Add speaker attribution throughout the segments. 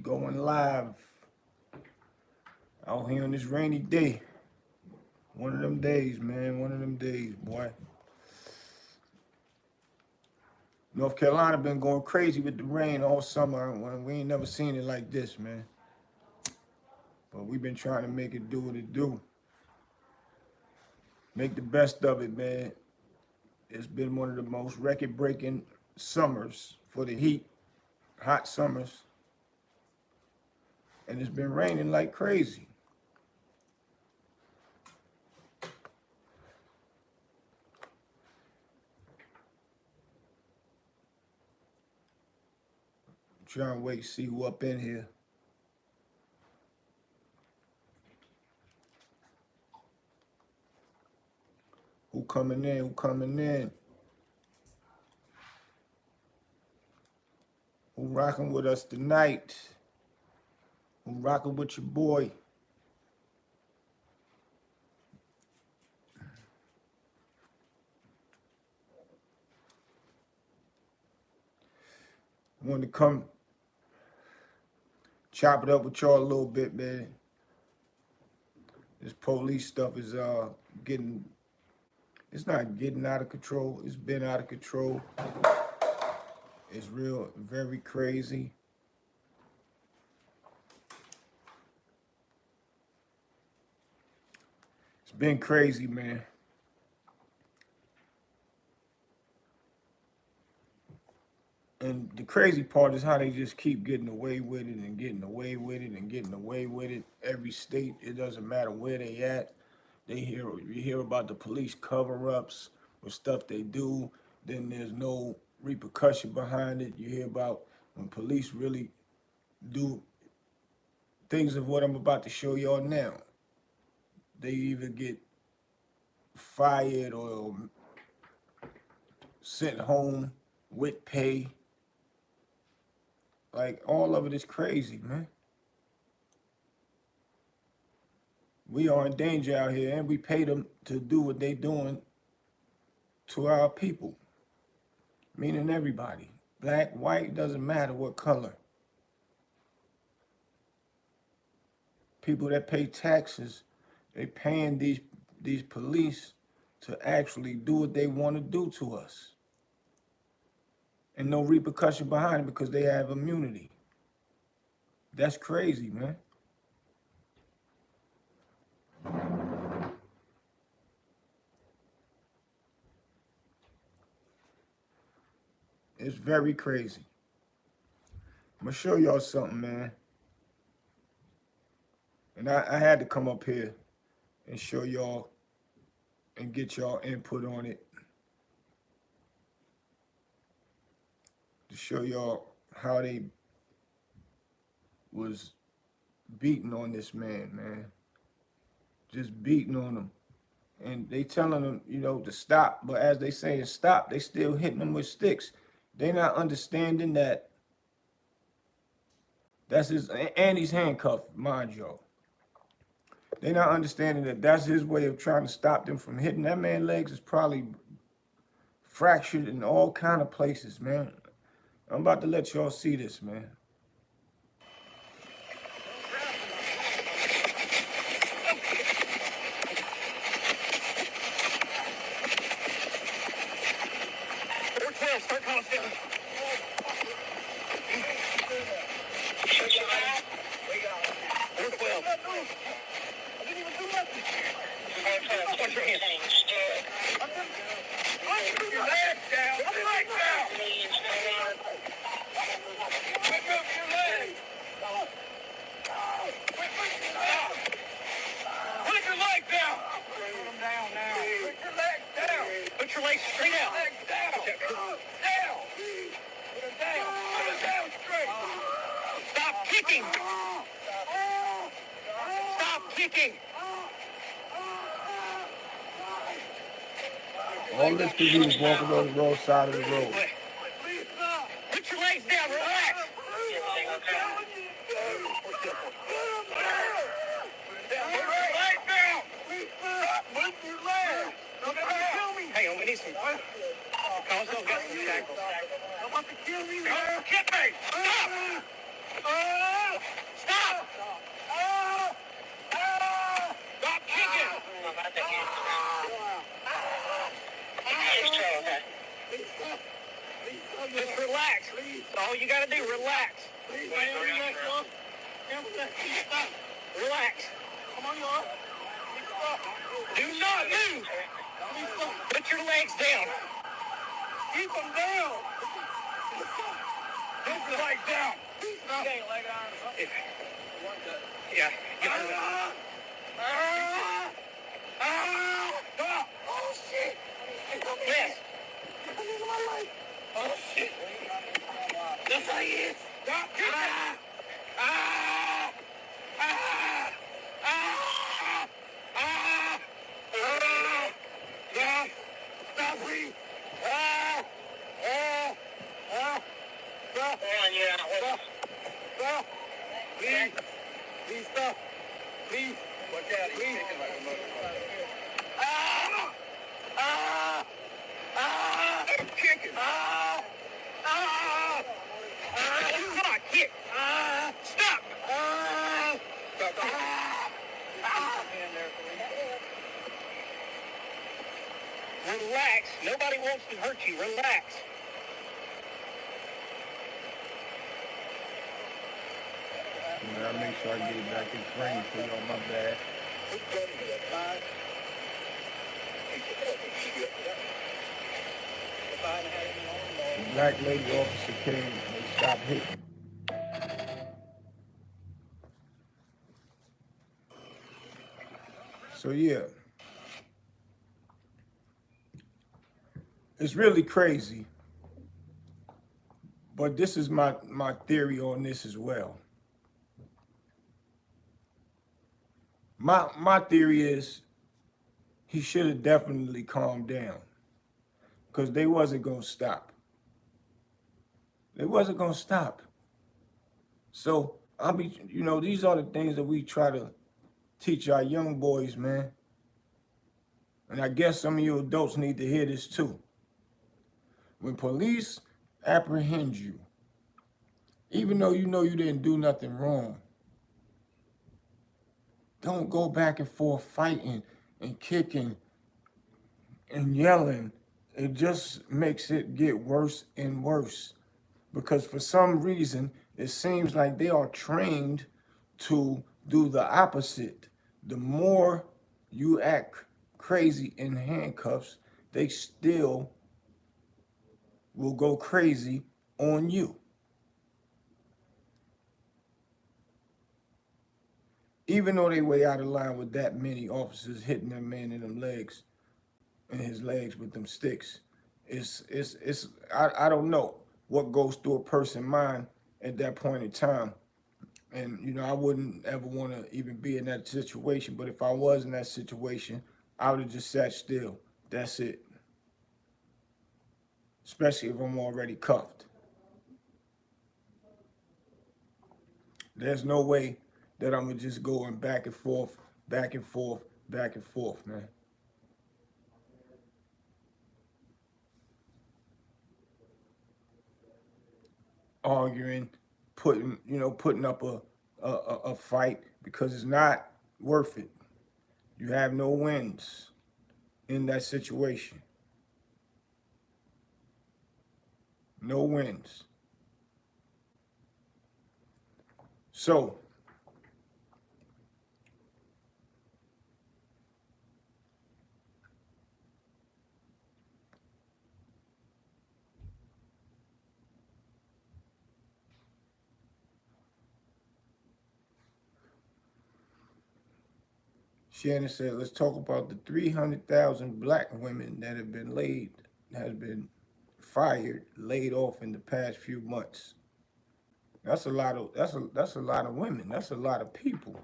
Speaker 1: Going live out here on this rainy day. One of them days, man. One of them days, boy. North Carolina been going crazy with the rain all summer. We ain't never seen it like this, man. But we've been trying to make it do what it do. Make the best of it, man. It's been one of the most record-breaking summers for the heat. Hot summers. And it's been raining like crazy. Trying to wait to see who up in here. Who coming in? Who coming in? Who rocking with us tonight? Who rocking with your boy? I wanted to come chop it up with y'all a little bit, man. This police stuff is getting, it's not getting out of control. It's been out of control. It's real, very crazy. It's been crazy, man. And the crazy part is how they just keep getting away with it and getting away with it and getting away with it. Every state, it doesn't matter where they at. You hear about the police cover-ups or stuff they do, then there's no repercussion behind it. You hear about when police really do things of what I'm about to show y'all now. They either get fired or sent home with pay. Like, all of it is crazy, man. We are in danger out here, and we pay them to do what they doing to our people. Meaning everybody. Black, white, doesn't matter what color. People that pay taxes, they paying these police to actually do what they want to do to us. And no repercussion behind it because they have immunity. That's crazy, man. It's very crazy. I'm gonna show y'all something, man. And I had to come up here and show y'all and get y'all input on it. To show y'all how they was beating on this man. Just beating on him. And they telling him, you know, to stop. But as they saying stop, they still hitting him with sticks. They not understanding that that's his, and he's handcuffed, mind y'all. They not understanding that that's his way of trying to stop them from hitting. That man's legs is probably fractured in all kind of places, man. I'm about to let y'all see this, man. Start calling Philly. We're 12. I didn't even do nothing. Put your hands. Put your legs down. Put your legs down. Quit moving your legs. Quit moving your legs. Put your legs down. Put them down now. Put your legs down. Put your legs straight out. Put your legs down. Down. Put them down. Put them down straight. Stop kicking. Stop kicking. All this because he was walking on the wrong side of the road. Put your legs down, relax. Hang on, we need some. Cause they'll get some shackles. Don't want to kill me. Don't hit me. Stop.
Speaker 2: you gotta do. Relax. Please, relax. Relax. Come on, y'all. Do not move. Put your legs down. Keep them down. Put your legs down. Okay, leg on. Yeah. Oh, shit. Yes. Oh, shit. That's how he is. Stop. Ah! Ah! Ah! Ah! Ah! Stop, please. Ah! Ah! Ah! Stop. Stop. Stop. Please. Please stop. Please. Watch out. He's kicking like a motherfucker. Ah! Ah! Ah! I'm kicking. Ah! Ah! Ah! Come on, kick. Ah! Stop. Ah! Stop. Ah! Ah! Relax. Nobody wants to hurt you. Relax.
Speaker 1: I make sure I get it back in frame for y'all. My bad. The black lady officer came and they stopped hitting. So yeah, it's really crazy. But this is my theory on this as well. My theory is he should have definitely calmed down because they wasn't gonna stop. They wasn't gonna stop. So these are the things that we try to teach our young boys, man. And I guess some of you adults need to hear this too. When police apprehend you, even though you know you didn't do nothing wrong, don't go back and forth fighting and kicking and yelling. It just makes it get worse and worse. Because for some reason, it seems like they are trained to do the opposite. The more you act crazy in handcuffs, they still will go crazy on you. Even though they way out of line with that many officers hitting that man in them legs, in his legs with them sticks. I don't know what goes through a person's mind at that point in time. And I wouldn't ever want to even be in that situation. But if I was in that situation, I would have just sat still. That's it. Especially if I'm already cuffed. There's no way that I'm gonna just going back and forth, back and forth, back and forth, man. Arguing, putting up a fight because it's not worth it. You have no wins in that situation. No wins. So Shannon said, let's talk about the 300,000 black women that have been fired, laid off in the past few months. That's a lot of women. That's a lot of people.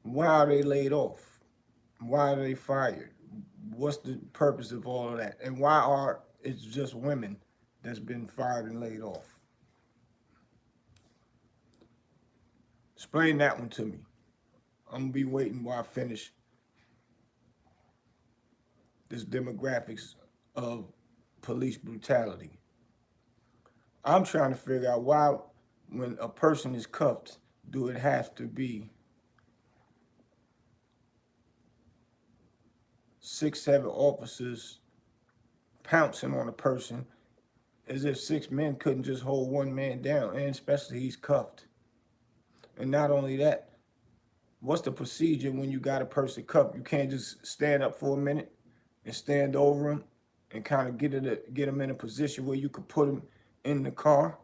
Speaker 1: Why are they laid off? Why are they fired? What's the purpose of all of that? And why are it's just women that's been fired and laid off? Explain that one to me. I'm gonna be waiting while I finish this demographics of police brutality. I'm trying to figure out why, when a person is cuffed, do it have to be 6, 7 officers pouncing on a person as if 6 men couldn't just hold one man down, and especially he's cuffed. And not only that, what's the procedure when you got a person cuffed? You can't just stand up for a minute and stand over him and kind of get him in a position where you could put him in the car.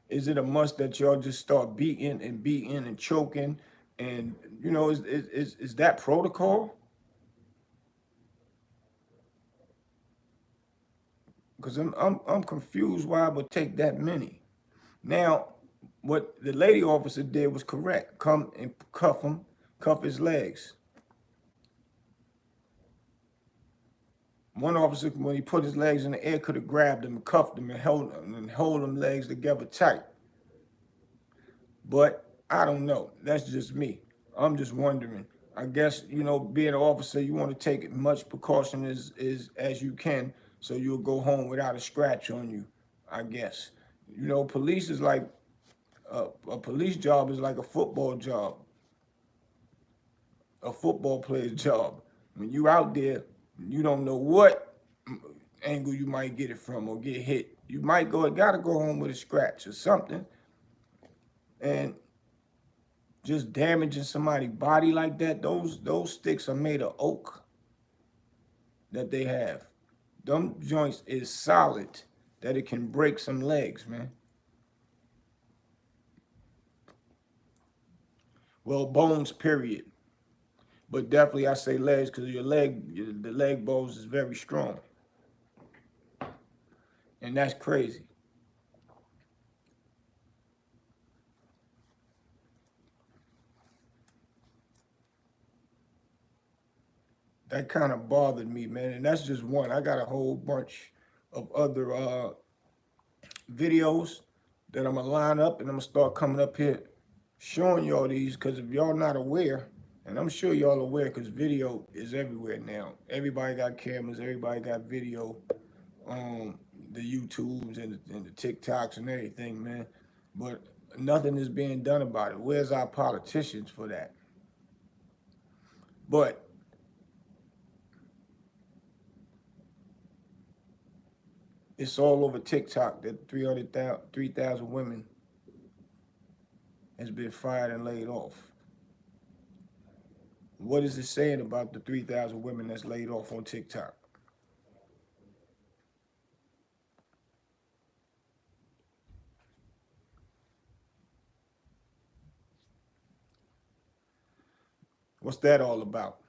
Speaker 1: Is it a must that y'all just start beating and choking? And is that protocol? Because I'm confused why it would take that many. Now, what the lady officer did was correct. Come and cuff him, cuff his legs. One officer, when he put his legs in the air, could have grabbed him and cuffed him and hold them legs together tight. But I don't know. That's just me. I'm just wondering. I guess, being an officer, you want to take as much precaution as you can so you'll go home without a scratch on you, I guess. Police is like a police job is like a football job, a football player's job. When you out there, you don't know what angle you might get it from or get hit. You might gotta go home with a scratch or something. And just damaging somebody's body like that, those sticks are made of oak that they have. Them joints is solid that it can break some legs, man. Well, bones, period. But definitely I say legs because the leg bones is very strong. And that's crazy. That kind of bothered me, man. And that's just one. I got a whole bunch of other videos that I'm gonna line up and I'm gonna start coming up here showing y'all these because if y'all not aware, and I'm sure y'all aware because video is everywhere now. Everybody got cameras, everybody got video, the YouTubes and the TikToks and everything, man. But nothing is being done about it. Where's our politicians for that? But it's all over TikTok that 3,000 women has been fired and laid off. What is it saying about the 3,000 women that's laid off on TikTok? What's that all about?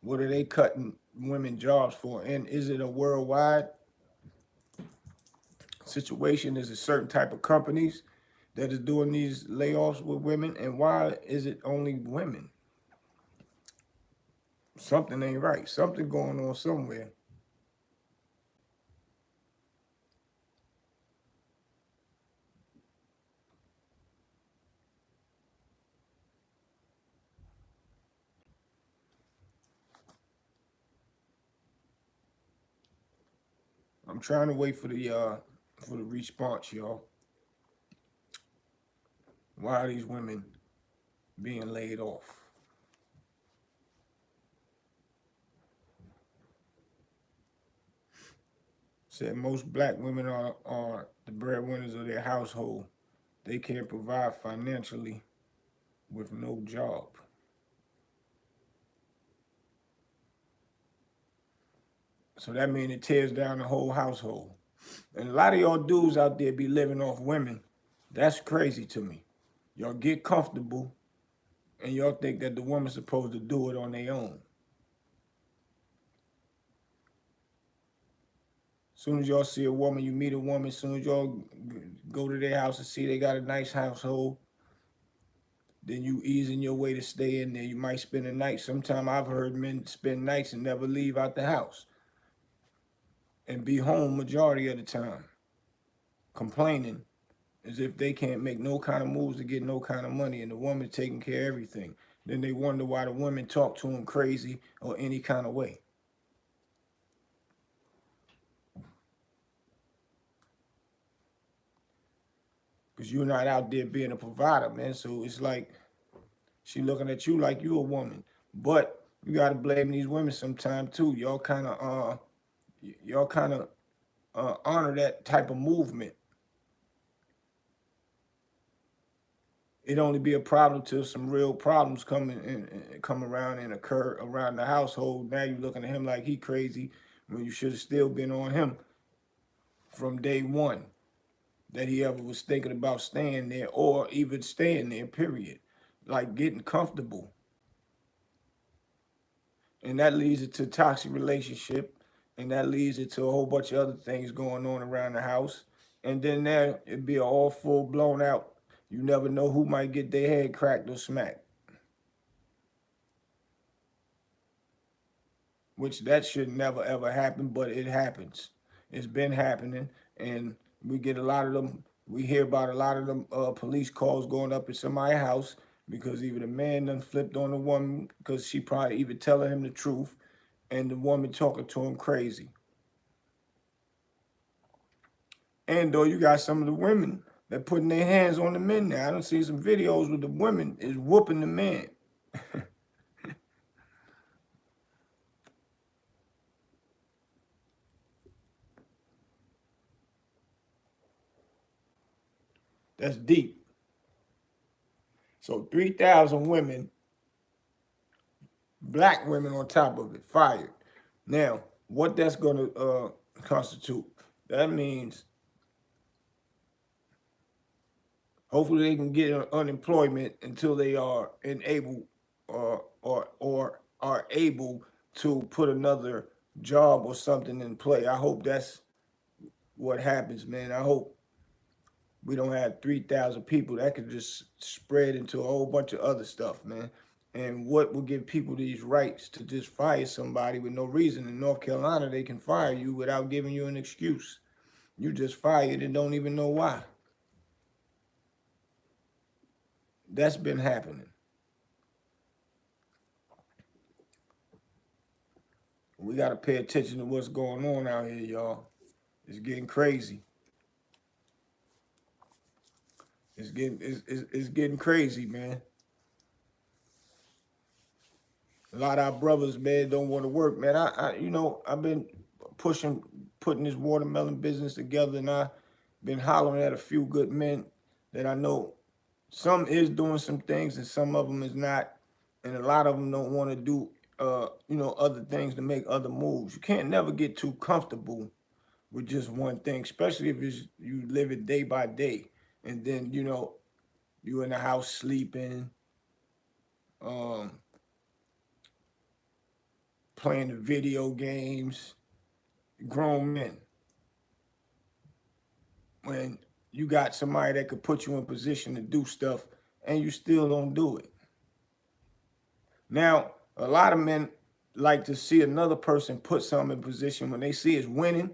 Speaker 1: What are they cutting women jobs for? And is it a worldwide situation? Is it certain type of companies that is doing these layoffs with women? And why is it only women? Something ain't right. Something going on somewhere. I'm trying to wait for the response, y'all. Why are these women being laid off? Said most black women are the breadwinners of their household. They can't provide financially with no job. So that means it tears down the whole household. And a lot of y'all dudes out there be living off women. That's crazy to me. Y'all get comfortable and y'all think that the woman's supposed to do it on their own. Soon as y'all see a woman, you meet a woman, soon as y'all go to their house and see they got a nice household, then you easing your way to stay in there. You might spend a night. Sometimes I've heard men spend nights and never leave out the house and be home majority of the time, complaining as if they can't make no kind of moves to get no kind of money and the woman's taking care of everything. Then they wonder why the women talk to them crazy or any kind of way. because you're not out there being a provider, man. So it's like she looking at you like you a woman. But you gotta blame these women sometime too. Y'all kind of honor that type of movement. It only be a problem till some real problems come around and occur around the household. Now you looking at him like he crazy when you should have still been on him from day one that he ever was thinking about staying there or even staying there, period. Like getting comfortable. And that leads it to toxic relationship, and that leads it to a whole bunch of other things going on around the house. And then there it'd be all full blown out. You never know who might get their head cracked or smacked. Which that should never ever happen, but it happens. It's been happening, and we get a lot of them. We hear about a lot of them police calls going up at somebody's house because either the man done flipped on the woman because she probably even telling him the truth, and the woman talking to him crazy. And though you got some of the women that putting their hands on the men now. I don't see some videos where the women is whooping the man. That's deep. So 3,000 women, black women on top of it, fired. Now, what that's going to constitute? That means hopefully they can get unemployment until they are enabled or are able to put another job or something in play. I hope that's what happens, man. I hope we don't have 3,000 people. That could just spread into a whole bunch of other stuff, man. And what will give people these rights to just fire somebody with no reason? In North Carolina, they can fire you without giving you an excuse. You just fired and don't even know why. That's been happening. We got to pay attention to what's going on out here, y'all. It's getting crazy. It's getting crazy, man. A lot of our brothers, man, don't want to work, man. I've been putting this watermelon business together, and I've been hollering at a few good men that I know. Some is doing some things, and some of them is not, and a lot of them don't want to do, other things to make other moves. You can't never get too comfortable with just one thing, especially if you live it day by day, and then you in the house sleeping, um, playing the video games, grown men. When you got somebody that could put you in position to do stuff and you still don't do it. Now, a lot of men like to see another person put something in position when they see it's winning.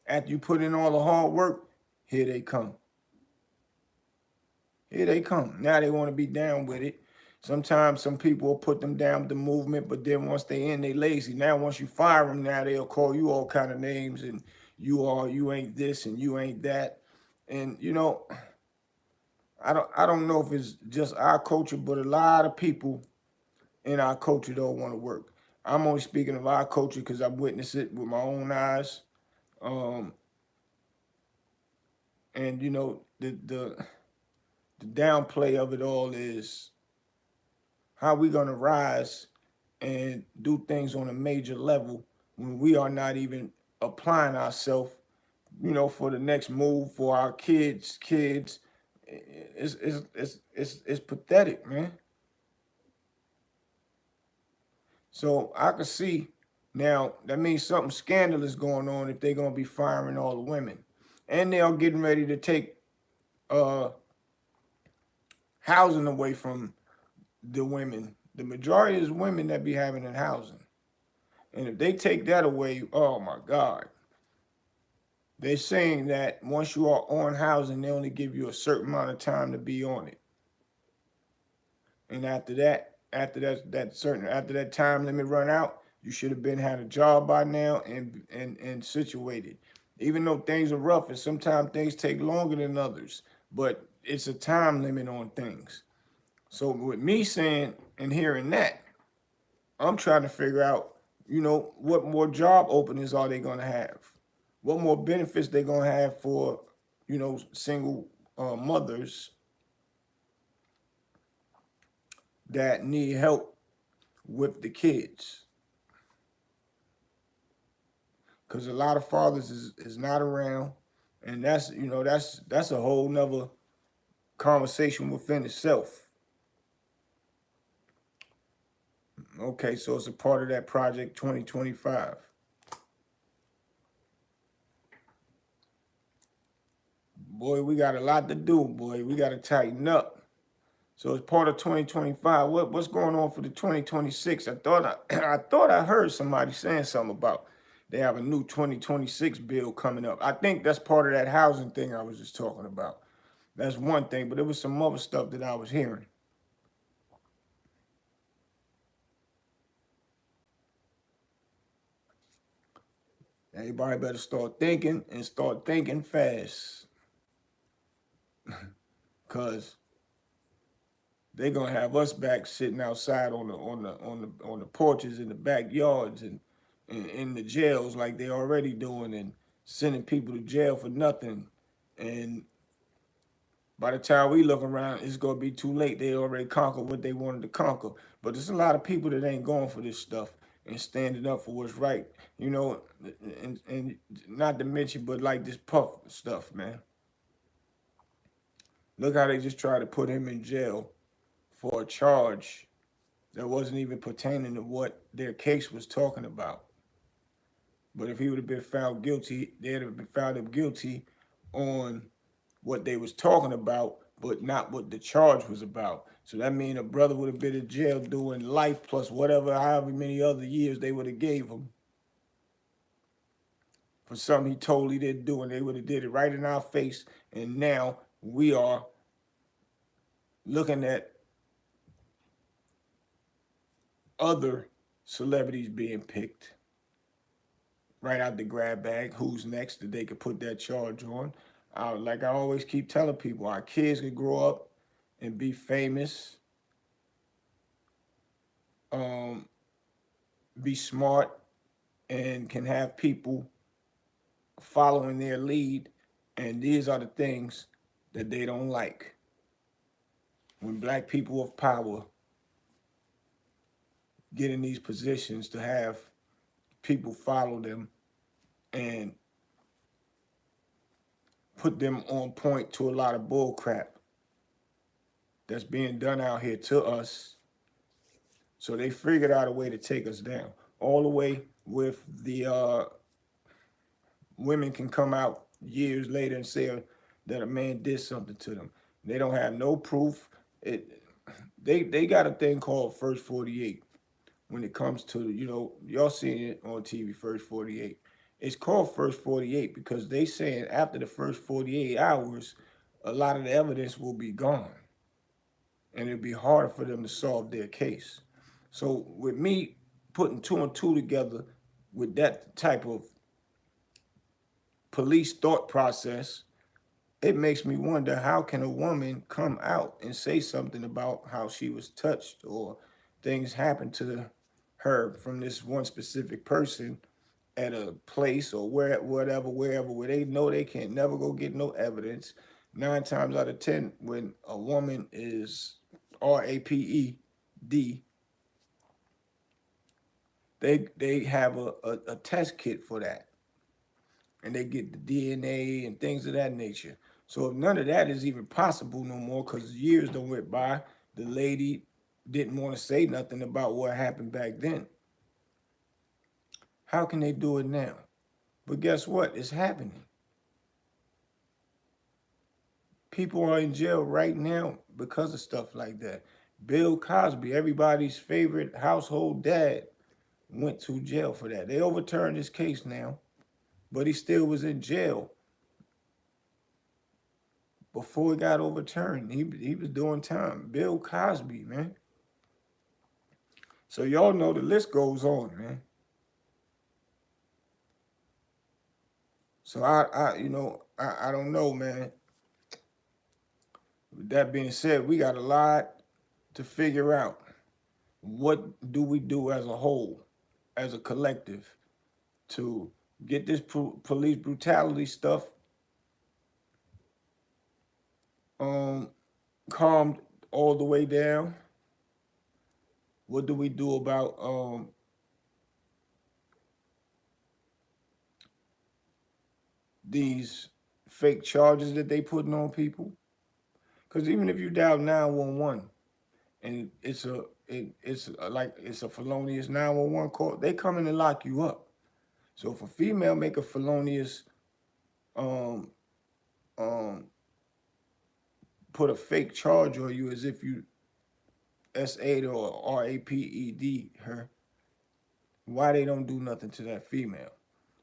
Speaker 1: After you put in all the hard work, here they come. Here they come. Now they want to be down with it. Sometimes some people will put them down with the movement, but then once they in, they lazy. Now once you fire them, now they'll call you all kind of names, and you ain't this and you ain't that. And I don't know if it's just our culture, but a lot of people in our culture don't want to work. I'm only speaking of our culture because I've witnessed it with my own eyes. Um, and the downplay of it all is how we gonna rise and do things on a major level when we are not even applying ourselves, for the next move for our kids. It's pathetic, man. So I could see now that means something scandalous going on if they're gonna be firing all the women, and they are getting ready to take uh, housing away from the women. The majority is women that be having in housing, and if they take that away, oh my God. They're saying that once you are on housing, they only give you a certain amount of time to be on it. And after that time limit run out, you should have been had a job by now and situated. Even though things are rough and sometimes things take longer than others, but it's a time limit on things. So with me saying and hearing that, I'm trying to figure out, what more job openings are they gonna have? What more benefits they gonna have for, single mothers that need help with the kids? Because a lot of fathers is not around, and that's a whole nother conversation within itself. Okay, so it's a part of that project 2025. Boy, we got a lot to do, boy. We got to tighten up. So it's part of 2025. What's going on for the 2026? I thought I heard somebody saying something about they have a new 2026 bill coming up. I think that's part of that housing thing I was just talking about. That's one thing, but there was some other stuff that I was hearing. Everybody better start thinking and start thinking fast, cause they're gonna have us back sitting outside on the porches in the backyards and in the jails like they already doing, and sending people to jail for nothing. And by the time we look around, it's gonna be too late. They already conquered what they wanted to conquer. But there's a lot of people that ain't going for this stuff and standing up for what's right, and not to mention, but like this Puff stuff, man. Look how they just tried to put him in jail for a charge that wasn't even pertaining to what their case was talking about. But if he would have been found guilty, they'd have been found him guilty on what they was talking about, but not what the charge was about. So that means a brother would have been in jail doing life plus whatever, however many other years they would have gave him for something he totally didn't do, and they would have did it right in our face. And now we are looking at other celebrities being picked right out the grab bag. Who's next that they could put that charge on? Like I always keep telling people, our kids could grow up and be famous, um, be smart, and can have people following their lead. And these are the things that they don't like. When black people of power get in these positions to have people follow them and put them on point to a lot of bull crap that's being done out here to us. So they figured out a way to take us down. All the way with the women can come out years later and say that a man did something to them. They don't have no proof. It they got a thing called First 48 when it comes to, y'all seeing it on TV, First 48. It's called First 48 because they saying after the first 48 hours, a lot of the evidence will be gone, and it'll be harder for them to solve their case. So with me putting two and two together with that type of police thought process, it makes me wonder, how can a woman come out and say something about how she was touched or things happened to her from this one specific person at a place or wherever, where they know they can't never go get no evidence. 9 times out of 10, when a woman is RAPED, they have a test kit for that, and they get the DNA and things of that nature. So if none of that is even possible no more, because years don't went by, the lady didn't want to say nothing about what happened back then. How can they do it now? But guess what? It's happening. People are in jail right now because of stuff like that. Bill Cosby, everybody's favorite household dad, went to jail for that. They overturned his case now, but he still was in jail before it got overturned. He was doing time. Bill Cosby, man. So y'all know the list goes on, man. So I don't know, man. With that being said, we got a lot to figure out. What do we do as a whole, as a collective, to get this police brutality stuff um, calmed all the way down? What do we do about these fake charges that they putting on people? Because even if you dial 911 and it's a felonious 911 call, they come in and lock you up. So if a female make a felonious um um put a fake charge on you as if you S8 or RAPED her, why they don't do nothing to that female?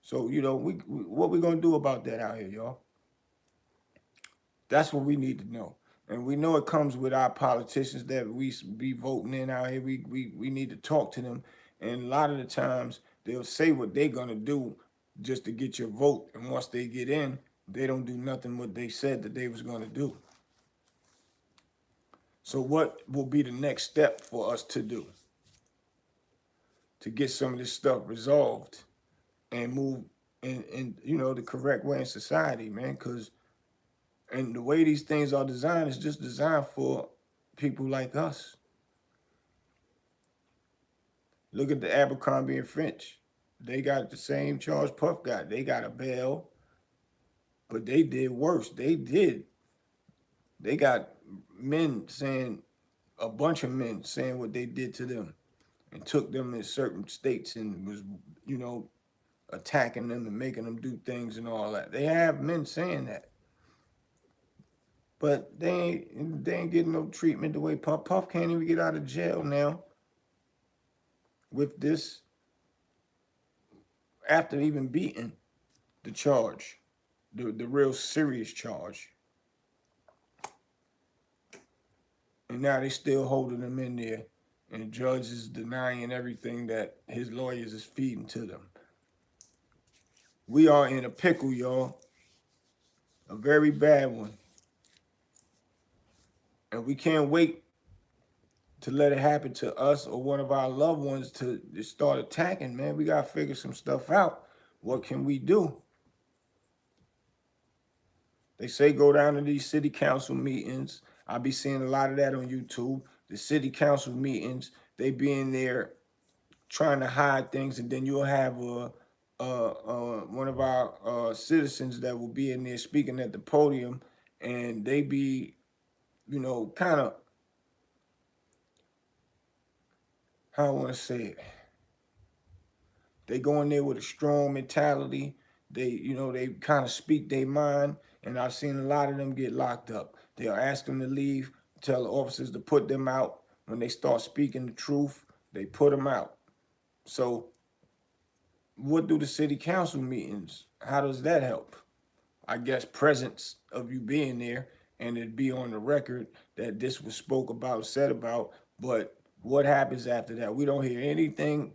Speaker 1: So we what we gonna do about that out here, y'all? That's what we need to know. And we know it comes with our politicians that we be voting in out here. We need to talk to them. And a lot of the times they'll say what they're gonna do just to get your vote. And once they get in, they don't do nothing what they said that they was gonna do. So what will be the next step for us to do to get some of this stuff resolved and move in the correct way in society, man? Because and the way these things are designed is just designed for people like us. Look at the Abercrombie and Finch. They got the same charge Puff got. They got a bail, but they did worse. They got men saying, a bunch of men saying what they did to them and took them in certain states and was, you know, attacking them and making them do things and all that. They have men saying that. But they ain't getting no treatment the way Puff. Puff can't even get out of jail now with this after even beating the charge, the real serious charge. And now they still holding him in there, and the judge is denying everything that his lawyers is feeding to them. We are in a pickle, y'all, a very bad one, and we can't wait to let it happen to us or one of our loved ones to start attacking. Man, we gotta figure some stuff out. What can we do? They say go down to these city council meetings. I be seeing a lot of that on YouTube. The city council meetings, they be in there trying to hide things, and then you'll have one of our citizens that will be in there speaking at the podium, and they be, kind of, how I want to say it. They go in there with a strong mentality. They kind of speak their mind, and I've seen a lot of them get locked up. They'll ask them to leave, tell the officers to put them out. When they start speaking the truth, they put them out. So what do the city council meetings? How does that help? I guess presence of you being there and it be on the record that this was spoke about, said about. But what happens after that? We don't hear anything.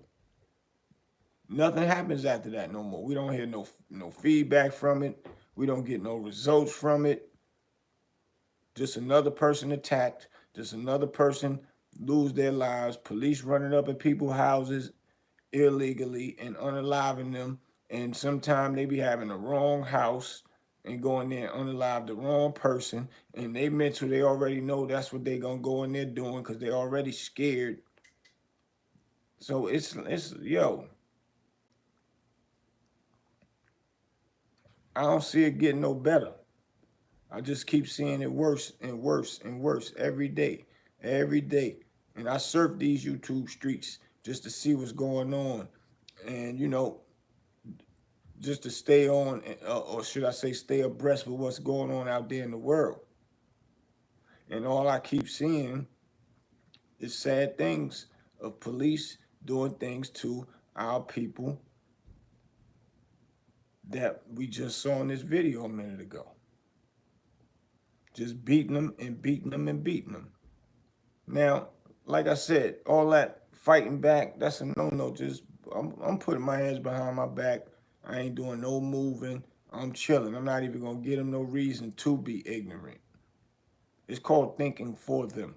Speaker 1: Nothing happens after that no more. We don't hear no feedback from it. We don't get no results from it. Just another person attacked. Just another person lose their lives. Police running up in people's houses illegally and unaliving them. And sometimes they be having the wrong house and going there and unalive the wrong person. And they mental, they already know that's what they gonna go in there doing because they already scared. So it's yo, I don't see it getting no better. I just keep seeing it worse and worse and worse every day, every day. And I surf these YouTube streets just to see what's going on. And just to stay on, or should I say, stay abreast with what's going on out there in the world. And all I keep seeing is sad things of police doing things to our people that we just saw in this video a minute ago. Just beating them and beating them and beating them. Now, like I said, all that fighting back, that's a no-no. Just I'm putting my hands behind my back. I ain't doing no moving. I'm chilling. I'm not even gonna give them no reason to be ignorant. It's called thinking for them.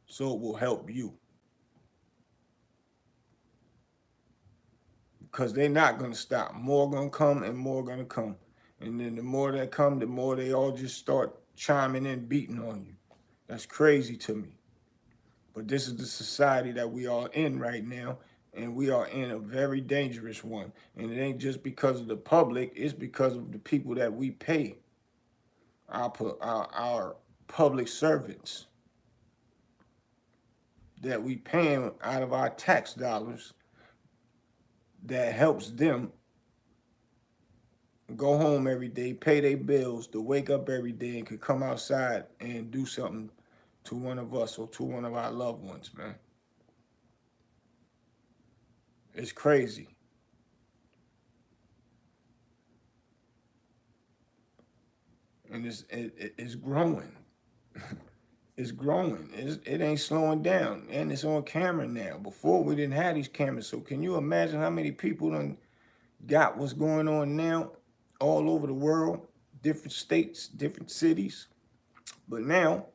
Speaker 1: So it will help you. Because they're not going to stop. More going to come and more going to come. And then the more that come, the more they all just start chiming in, beating on you. That's crazy to me. But this is the society that we are in right now. And we are in a very dangerous one. And it ain't just because of the public, it's because of the people that we pay, our public servants that we paying out of our tax dollars that helps them go home every day, pay their bills, to wake up every day and could come outside and do something to one of us or to one of our loved ones, man. It's crazy. And it's growing. It's growing. It ain't slowing down. And it's on camera now. Before we didn't have these cameras. So can you imagine how many people done got what's going on now all over the world, different states, different cities? But now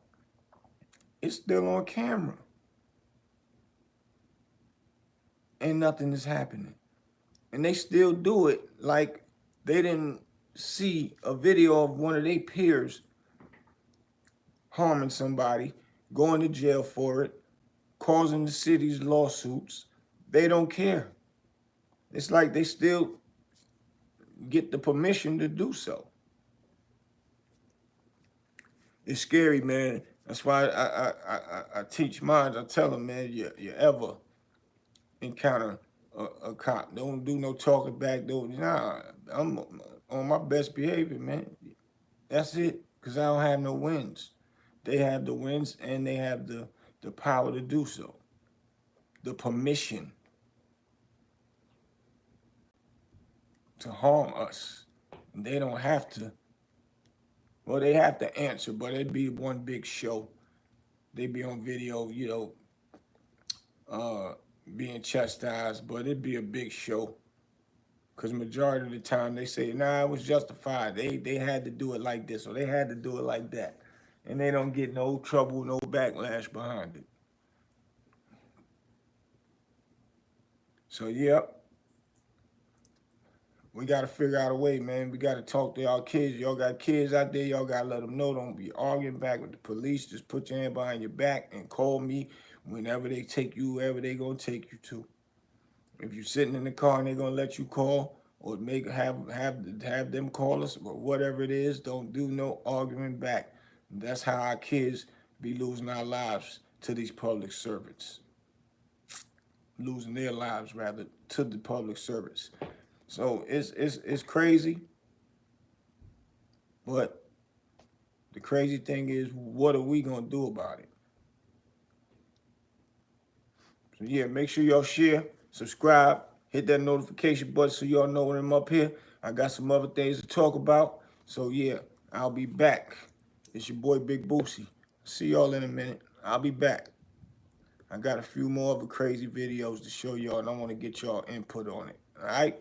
Speaker 1: it's still on camera and nothing is happening. And they still do it like they didn't see a video of one of their peers harming somebody, going to jail for it, causing the city's lawsuits. They don't care. It's like they still get the permission to do so. It's scary, man. That's why I teach mine. I tell them, man, you ever encounter a cop, don't do no talking back. Don't, nah, I'm on my best behavior, man. That's it, because I don't have no wins. They have the wins and they have the power to do so, the permission to harm us. And they don't have to, well, they have to answer, but it'd be one big show. They'd be on video, uh, being chastised, but it'd be a big show. Because majority of the time they say, nah, it was justified. They had to do it like this or they had to do it like that. And they don't get no trouble, no backlash behind it. So, yeah, we got to figure out a way, man. We got to talk to y'all kids. Y'all got kids out there. Y'all got to let them know. Don't be arguing back with the police. Just put your hand behind your back and call me whenever they take you, wherever they going to take you to. If you're sitting in the car and they're going to let you call or have them call us or whatever it is, don't do no arguing back. That's how our kids be losing our lives to these public servants. Losing their lives, rather, to the public servants. So it's crazy, but the crazy thing is, what are we gonna do about it? So yeah, make sure y'all share, subscribe, hit that notification button so y'all know when I'm up here. I got some other things to talk about. So yeah, I'll be back. It's your boy Big Boosie. See y'all in a minute. I'll be back. I got a few more of the crazy videos to show y'all, and I want to get y'all input on it. All right.